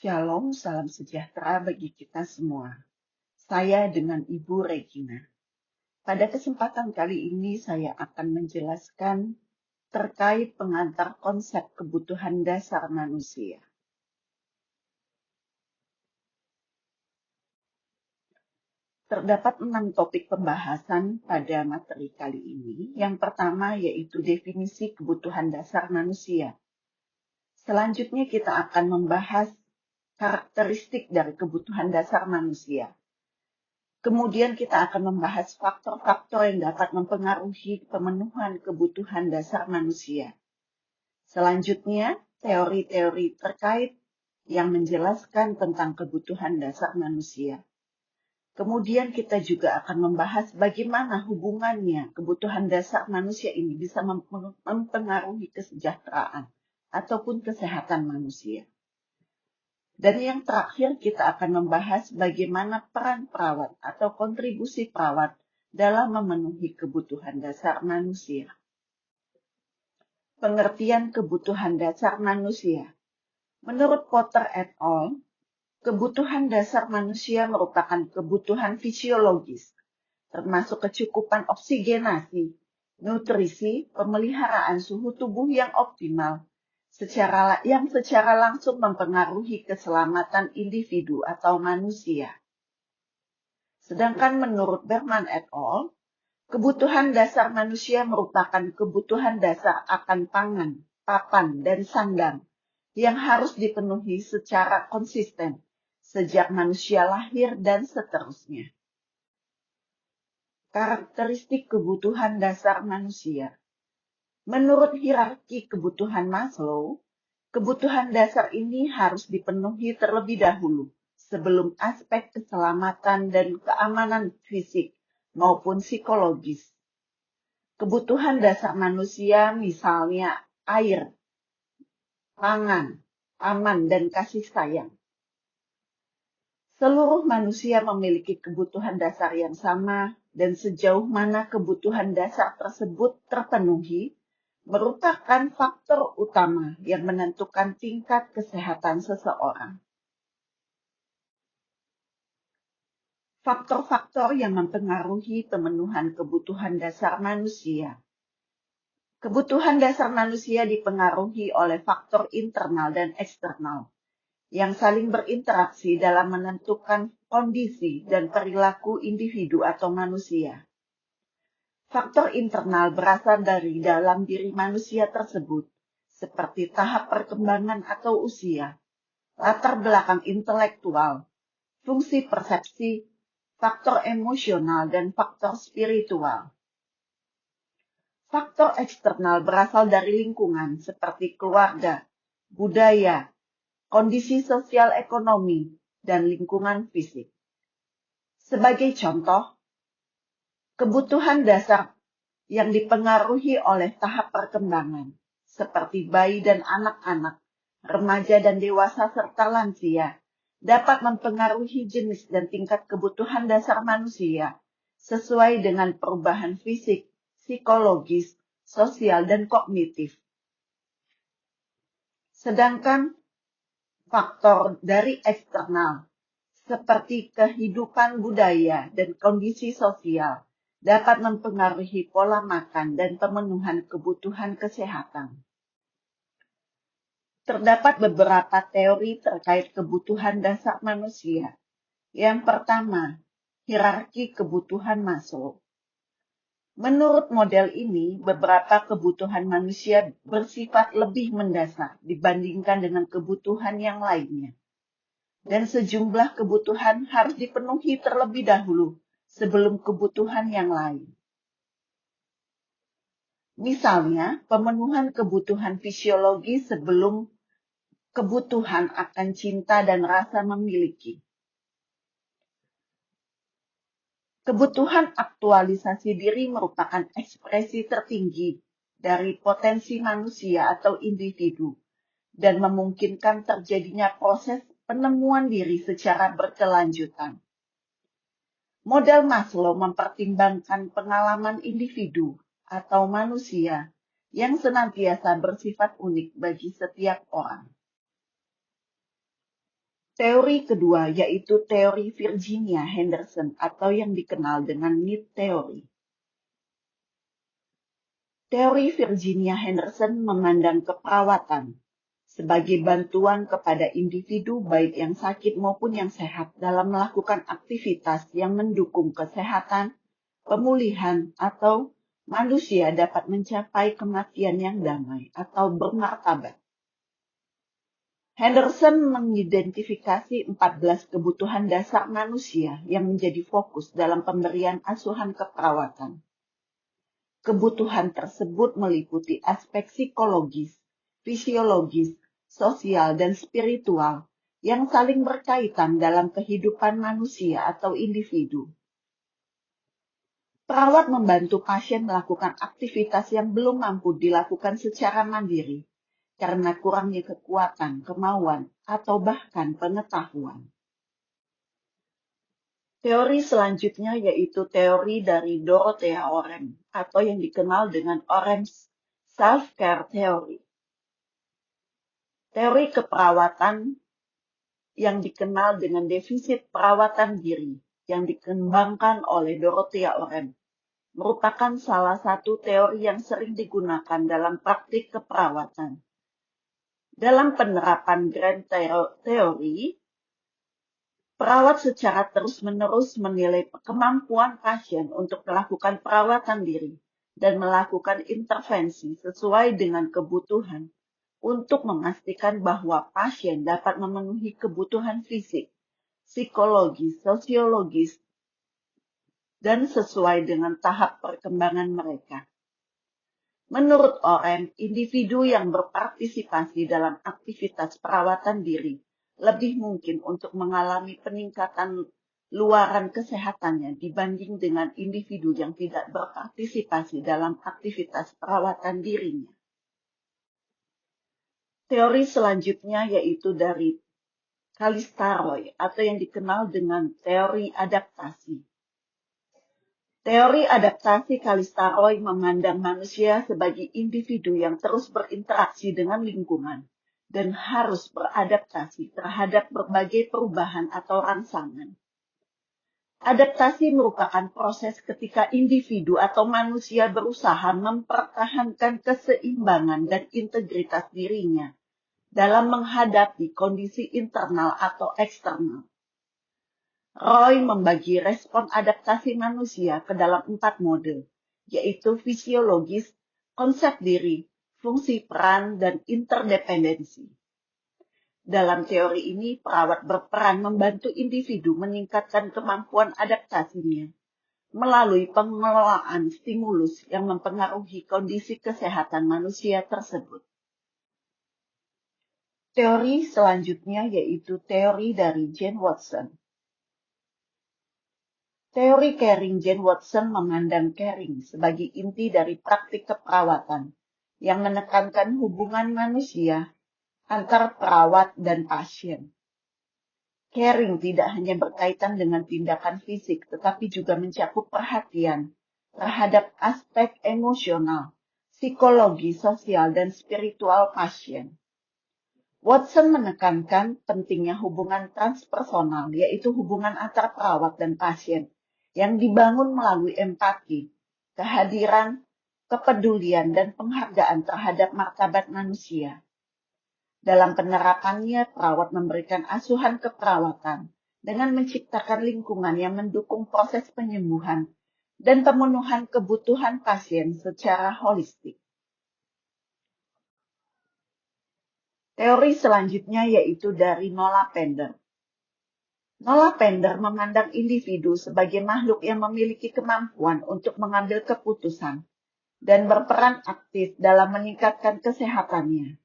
Shalom, salam sejahtera bagi kita semua. Saya dengan Ibu Regina. Pada kesempatan kali ini saya akan menjelaskan terkait pengantar konsep kebutuhan dasar manusia. Terdapat 6 topik pembahasan pada materi kali ini. Yang pertama yaitu definisi kebutuhan dasar manusia. Selanjutnya kita akan membahas karakteristik dari kebutuhan dasar manusia. Kemudian kita akan membahas faktor-faktor yang dapat mempengaruhi pemenuhan kebutuhan dasar manusia. Selanjutnya, teori-teori terkait yang menjelaskan tentang kebutuhan dasar manusia. Kemudian kita juga akan membahas bagaimana hubungannya kebutuhan dasar manusia ini bisa mempengaruhi kesejahteraan ataupun kesehatan manusia. Dan yang terakhir kita akan membahas bagaimana peran perawat atau kontribusi perawat dalam memenuhi kebutuhan dasar manusia. Pengertian kebutuhan dasar manusia. Menurut Potter et al., kebutuhan dasar manusia merupakan kebutuhan fisiologis, termasuk kecukupan oksigenasi, nutrisi, pemeliharaan suhu tubuh yang optimal, yang secara langsung mempengaruhi keselamatan individu atau manusia. Sedangkan menurut Berman et al., kebutuhan dasar manusia merupakan kebutuhan dasar akan pangan, papan, dan sandang yang harus dipenuhi secara konsisten sejak manusia lahir dan seterusnya. Karakteristik kebutuhan dasar manusia. Menurut hierarki kebutuhan Maslow, kebutuhan dasar ini harus dipenuhi terlebih dahulu sebelum aspek keselamatan dan keamanan fisik maupun psikologis. Kebutuhan dasar manusia misalnya air, pangan, aman, dan kasih sayang. Seluruh manusia memiliki kebutuhan dasar yang sama, dan sejauh mana kebutuhan dasar tersebut terpenuhi merupakan faktor utama yang menentukan tingkat kesehatan seseorang. Faktor-faktor yang mempengaruhi pemenuhan kebutuhan dasar manusia. Kebutuhan dasar manusia dipengaruhi oleh faktor internal dan eksternal yang saling berinteraksi dalam menentukan kondisi dan perilaku individu atau manusia. Faktor internal berasal dari dalam diri manusia tersebut, seperti tahap perkembangan atau usia, latar belakang intelektual, fungsi persepsi, faktor emosional, dan faktor spiritual. Faktor eksternal berasal dari lingkungan seperti keluarga, budaya, kondisi sosial ekonomi, dan lingkungan fisik. Sebagai contoh, kebutuhan dasar yang dipengaruhi oleh tahap perkembangan, seperti bayi dan anak-anak, remaja dan dewasa serta lansia, dapat mempengaruhi jenis dan tingkat kebutuhan dasar manusia sesuai dengan perubahan fisik, psikologis, sosial, dan kognitif. Sedangkan faktor dari eksternal, seperti kehidupan budaya dan kondisi sosial, dapat mempengaruhi pola makan dan pemenuhan kebutuhan kesehatan. Terdapat beberapa teori terkait kebutuhan dasar manusia. Yang pertama, hierarki kebutuhan Maslow. Menurut model ini, beberapa kebutuhan manusia bersifat lebih mendasar dibandingkan dengan kebutuhan yang lainnya. Dan sejumlah kebutuhan harus dipenuhi terlebih dahulu sebelum kebutuhan yang lain. Misalnya, pemenuhan kebutuhan fisiologi sebelum kebutuhan akan cinta dan rasa memiliki. Kebutuhan aktualisasi diri merupakan ekspresi tertinggi dari potensi manusia atau individu dan memungkinkan terjadinya proses penemuan diri secara berkelanjutan. Model Maslow mempertimbangkan pengalaman individu atau manusia yang senantiasa bersifat unik bagi setiap orang. Teori kedua yaitu teori Virginia Henderson atau yang dikenal dengan need theory. Teori Virginia Henderson memandang keperawatan sebagai bantuan kepada individu baik yang sakit maupun yang sehat dalam melakukan aktivitas yang mendukung kesehatan, pemulihan, atau manusia dapat mencapai kematian yang damai atau bermartabat. Henderson mengidentifikasi 14 kebutuhan dasar manusia yang menjadi fokus dalam pemberian asuhan keperawatan. Kebutuhan tersebut meliputi aspek psikologis, fisiologis, sosial, dan spiritual yang saling berkaitan dalam kehidupan manusia atau individu. Perawat membantu pasien melakukan aktivitas yang belum mampu dilakukan secara mandiri karena kurangnya kekuatan, kemauan, atau bahkan pengetahuan. Teori selanjutnya yaitu teori dari Dorothea Oren atau yang dikenal dengan Oren's Self-Care Theory. Teori keperawatan yang dikenal dengan defisit perawatan diri yang dikembangkan oleh Dorothea Oren merupakan salah satu teori yang sering digunakan dalam praktik keperawatan. Dalam penerapan Grand Theory, perawat secara terus-menerus menilai kemampuan pasien untuk melakukan perawatan diri dan melakukan intervensi sesuai dengan kebutuhan untuk memastikan bahwa pasien dapat memenuhi kebutuhan fisik, psikologis, sosiologis, dan sesuai dengan tahap perkembangan mereka. Menurut Oren, individu yang berpartisipasi dalam aktivitas perawatan diri lebih mungkin untuk mengalami peningkatan luaran kesehatannya dibanding dengan individu yang tidak berpartisipasi dalam aktivitas perawatan dirinya. Teori selanjutnya yaitu dari Kalistaroy atau yang dikenal dengan teori adaptasi. Teori adaptasi Kalistaroy memandang manusia sebagai individu yang terus berinteraksi dengan lingkungan dan harus beradaptasi terhadap berbagai perubahan atau rangsangan. Adaptasi merupakan proses ketika individu atau manusia berusaha mempertahankan keseimbangan dan integritas dirinya dalam menghadapi kondisi internal atau eksternal. Roy membagi respon adaptasi manusia ke dalam 4 mode, yaitu fisiologis, konsep diri, fungsi peran, dan interdependensi. Dalam teori ini, perawat berperan membantu individu meningkatkan kemampuan adaptasinya melalui pengelolaan stimulus yang mempengaruhi kondisi kesehatan manusia tersebut. Teori selanjutnya yaitu teori dari Jane Watson. Teori caring Jane Watson memandang caring sebagai inti dari praktik keperawatan yang menekankan hubungan manusia antar perawat dan pasien. Caring tidak hanya berkaitan dengan tindakan fisik, tetapi juga mencakup perhatian terhadap aspek emosional, psikologi, sosial, dan spiritual pasien. Watson menekankan pentingnya hubungan transpersonal, yaitu hubungan antar perawat dan pasien, yang dibangun melalui empati, kehadiran, kepedulian, dan penghargaan terhadap martabat manusia. Dalam penerapannya, perawat memberikan asuhan keperawatan dengan menciptakan lingkungan yang mendukung proses penyembuhan dan pemenuhan kebutuhan pasien secara holistik. Teori selanjutnya yaitu dari Nola Pender. Nola Pender memandang individu sebagai makhluk yang memiliki kemampuan untuk mengambil keputusan dan berperan aktif dalam meningkatkan kesehatannya.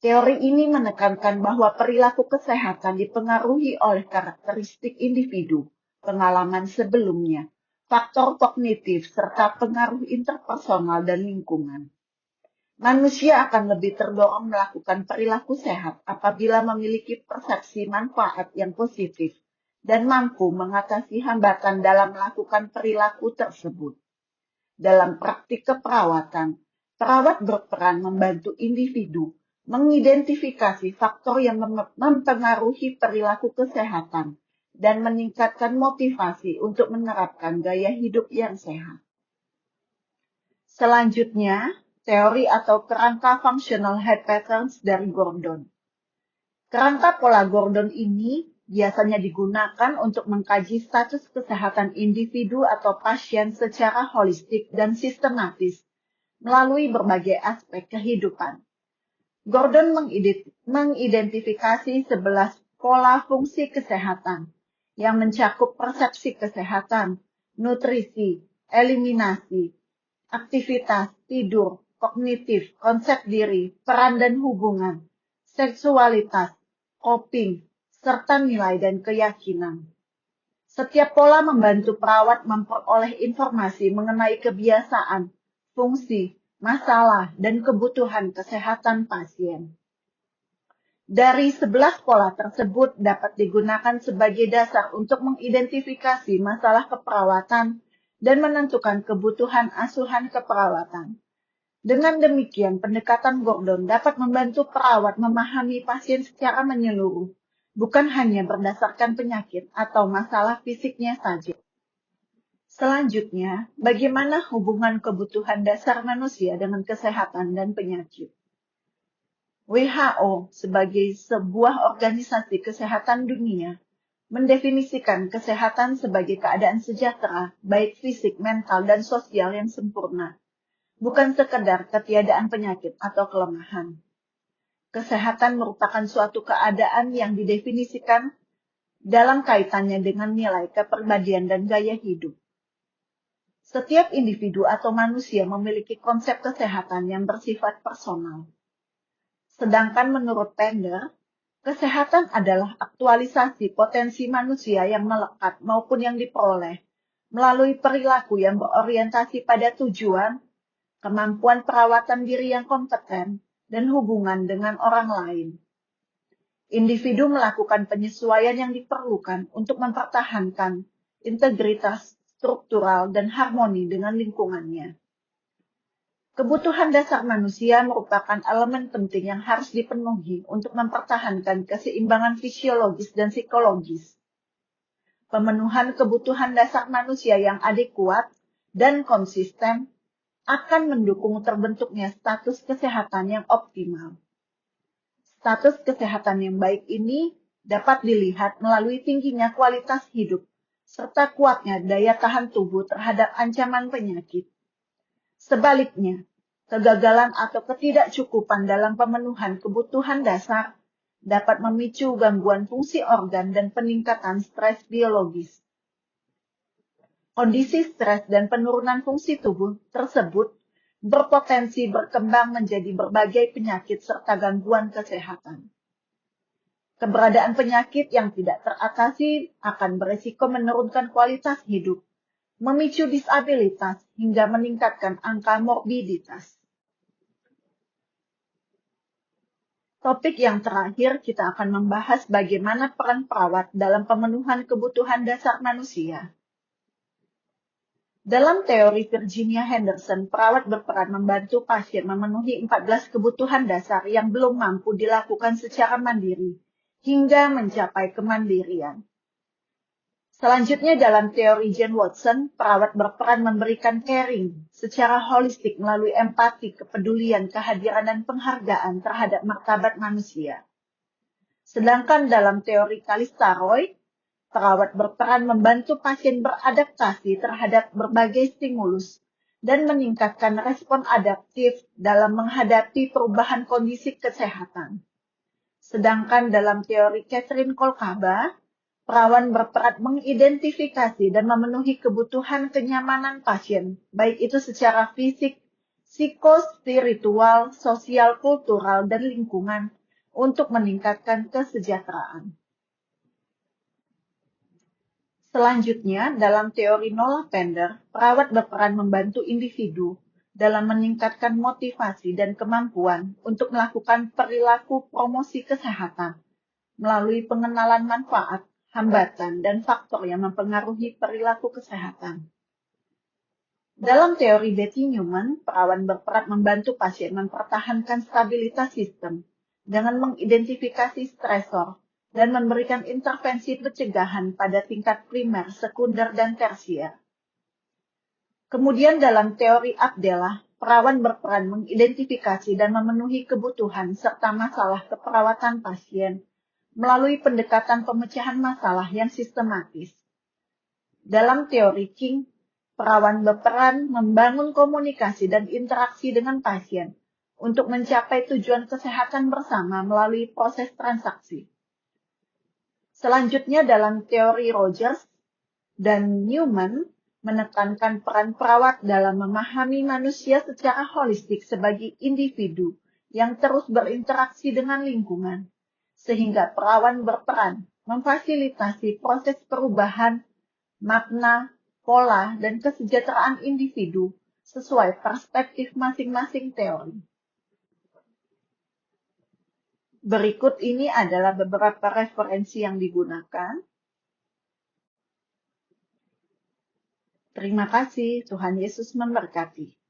Teori ini menekankan bahwa perilaku kesehatan dipengaruhi oleh karakteristik individu, pengalaman sebelumnya, faktor kognitif, serta pengaruh interpersonal dan lingkungan. Manusia akan lebih terdorong melakukan perilaku sehat apabila memiliki persepsi manfaat yang positif dan mampu mengatasi hambatan dalam melakukan perilaku tersebut. Dalam praktik keperawatan, perawat berperan membantu individu mengidentifikasi faktor yang mempengaruhi perilaku kesehatan, dan meningkatkan motivasi untuk menerapkan gaya hidup yang sehat. Selanjutnya, teori atau kerangka functional health patterns dari Gordon. Kerangka pola Gordon ini biasanya digunakan untuk mengkaji status kesehatan individu atau pasien secara holistik dan sistematis melalui berbagai aspek kehidupan. Gordon mengidentifikasi 11 pola fungsi kesehatan yang mencakup persepsi kesehatan, nutrisi, eliminasi, aktivitas, tidur, kognitif, konsep diri, peran dan hubungan, seksualitas, coping, serta nilai dan keyakinan. Setiap pola membantu perawat memperoleh informasi mengenai kebiasaan, fungsi, masalah, dan kebutuhan kesehatan pasien. Dari 11 pola tersebut dapat digunakan sebagai dasar untuk mengidentifikasi masalah keperawatan dan menentukan kebutuhan asuhan keperawatan. Dengan demikian, pendekatan Gordon dapat membantu perawat memahami pasien secara menyeluruh, bukan hanya berdasarkan penyakit atau masalah fisiknya saja. Selanjutnya, bagaimana hubungan kebutuhan dasar manusia dengan kesehatan dan penyakit? WHO sebagai sebuah organisasi kesehatan dunia mendefinisikan kesehatan sebagai keadaan sejahtera, baik fisik, mental, dan sosial yang sempurna, bukan sekedar ketiadaan penyakit atau kelemahan. Kesehatan merupakan suatu keadaan yang didefinisikan dalam kaitannya dengan nilai kepribadian dan gaya hidup. Setiap individu atau manusia memiliki konsep kesehatan yang bersifat personal. Sedangkan menurut Pender, kesehatan adalah aktualisasi potensi manusia yang melekat maupun yang diperoleh melalui perilaku yang berorientasi pada tujuan, kemampuan perawatan diri yang kompeten, dan hubungan dengan orang lain. Individu melakukan penyesuaian yang diperlukan untuk mempertahankan integritas struktural dan harmoni dengan lingkungannya. Kebutuhan dasar manusia merupakan elemen penting yang harus dipenuhi untuk mempertahankan keseimbangan fisiologis dan psikologis. Pemenuhan kebutuhan dasar manusia yang adekuat dan konsisten akan mendukung terbentuknya status kesehatan yang optimal. Status kesehatan yang baik ini dapat dilihat melalui tingginya kualitas hidup serta kuatnya daya tahan tubuh terhadap ancaman penyakit. Sebaliknya, kegagalan atau ketidakcukupan dalam pemenuhan kebutuhan dasar dapat memicu gangguan fungsi organ dan peningkatan stres biologis. Kondisi stres dan penurunan fungsi tubuh tersebut berpotensi berkembang menjadi berbagai penyakit serta gangguan kesehatan. Keberadaan penyakit yang tidak teratasi akan berisiko menurunkan kualitas hidup, memicu disabilitas, hingga meningkatkan angka morbiditas. Topik yang terakhir, kita akan membahas bagaimana peran perawat dalam pemenuhan kebutuhan dasar manusia. Dalam teori Virginia Henderson, perawat berperan membantu pasien memenuhi 14 kebutuhan dasar yang belum mampu dilakukan secara mandiri, hingga mencapai kemandirian. Selanjutnya dalam teori Jane Watson, perawat berperan memberikan caring secara holistik melalui empati, kepedulian, kehadiran, dan penghargaan terhadap martabat manusia. Sedangkan dalam teori Callista Roy, perawat berperan membantu pasien beradaptasi terhadap berbagai stimulus dan meningkatkan respon adaptif dalam menghadapi perubahan kondisi kesehatan. Sedangkan dalam teori Catherine Kolkaba, perawat berperan mengidentifikasi dan memenuhi kebutuhan kenyamanan pasien, baik itu secara fisik, psikospiritual, sosial, kultural, dan lingkungan untuk meningkatkan kesejahteraan. Selanjutnya, dalam teori Noah Pender, perawat berperan membantu individu dalam meningkatkan motivasi dan kemampuan untuk melakukan perilaku promosi kesehatan melalui pengenalan manfaat, hambatan, dan faktor yang mempengaruhi perilaku kesehatan. Dalam teori Betty Newman, perawat berperan membantu pasien mempertahankan stabilitas sistem dengan mengidentifikasi stresor dan memberikan intervensi pencegahan pada tingkat primer, sekunder, dan tersier. Kemudian dalam teori Abdallah, perawat berperan mengidentifikasi dan memenuhi kebutuhan serta masalah keperawatan pasien melalui pendekatan pemecahan masalah yang sistematis. Dalam teori King, perawat berperan membangun komunikasi dan interaksi dengan pasien untuk mencapai tujuan kesehatan bersama melalui proses transaksi. Selanjutnya dalam teori Rogers dan Newman menekankan peran perawat dalam memahami manusia secara holistik sebagai individu yang terus berinteraksi dengan lingkungan, sehingga perawat berperan memfasilitasi proses perubahan, makna, pola, dan kesejahteraan individu sesuai perspektif masing-masing teori. Berikut ini adalah beberapa referensi yang digunakan. Terima kasih, Tuhan Yesus memberkati.